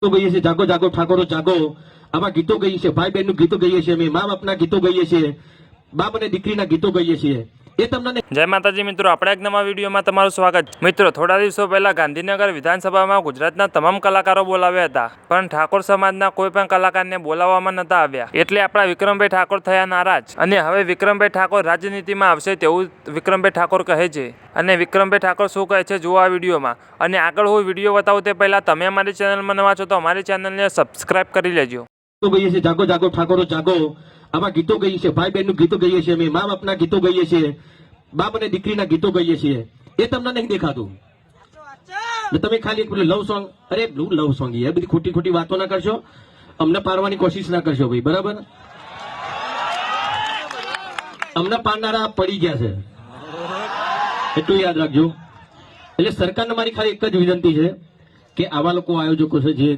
ગીતો ગઈએ છીએ, જાગો જાગો ઠાકોરો જાગો, આવા ગીતો ગઈએ છીએ, ભાઈ બહેનનું ગીતો ગઈએ છીએ, અમે મા બાપના ગીતો ગઈએ છીએ, બાપ અને દીકરીના ગીતો ગઈએ છીએ. એ તમને જય માતાજી મિત્રો, આપણે એક નવા વિડીયોમાં તમારું સ્વાગત. મિત્રો, થોડા દિવસો પહેલા ગાંધીનગર વિધાનસભામાં ગુજરાતના તમામ કલાકારો બોલાવ્યા હતા, પણ ઠાકોર સમાજના કોઈ પણ કલાકારને બોલાવવામાં નતા આવ્યા. એટલે આપણા વિક્રમભાઈ ઠાકોર થયા નારાજ, અને હવે વિક્રમભાઈ ઠાકોર રાજનીતિમાં આવશે તેવું વિક્રમભાઈ ઠાકોર કહે છે. અને વિક્રમભાઈ ઠાકોર શું કહે છે જુઓ આ વિડીયોમાં. અને આગળ હું વિડીયો બતાવું તે પહેલા તમે અમારી ચેનલમાં નવા છો તો અમારી ચેનલને સબસ્ક્રાઇબ કરી લેજો. ગઈએ છીએ, જાગો જાગો ઠાકોરો જાગો, આવા ગીતો ગઈએ છીએ, ભાઈ બહેનનું ગીતો ગઈએ છીએ, અમે મા બાપના ગીતો ગઈએ છીએ, બાપ અને દીકરીના ગીતો ગઈએ છીએ. એ તમને નહીં દેખાતું. તમે ખાલી એક લવ સોંગ, અરે લવ સોંગ, એ બધી ખોટી ખોટી વાતો ના કરશો, અમને પાડવાની કોશિશ ના કરશો ભાઈ, બરાબર? અમને પાડનારા પડી ગયા છે, એટલું યાદ રાખજો. એટલે સરકારને મારી ખાલી એક જ વિનંતી છે કે આવા લોકો આયોજકો છે જે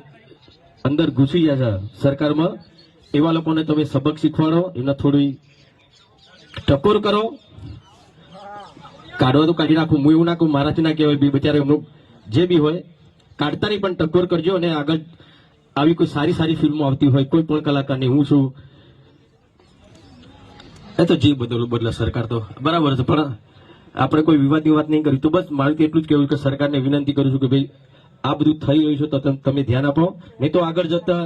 અંદર ઘૂસી ગયા છે સરકારમાં, એવા લોકોને તમે સબક શીખવાડો, એમને થોડી ટકોર કરો. કાઢવા તો કાઢી નાખું, હું એવું નાખું, મારાથી ના કહેવાય બી, બચારે એમનું જે બી હોય કાઢતાની પણ ટકોર કરજો. અને આગળ આવી કોઈ સારી સારી ફિલ્મો આવતી હોય કોઈ પણ કલાકારની, હું છું એ તો જે બદલા સરકાર તો બરાબર છે, પણ આપણે કોઈ વિવાદની વાત નહીં કરી. તો બસ મારું તો એટલું જ કહેવું કે સરકારને વિનંતી કરું છું કે ભાઈ આ બધું થઈ રહ્યું છે તો તમે ધ્યાન આપો, નહીં તો આગળ જતા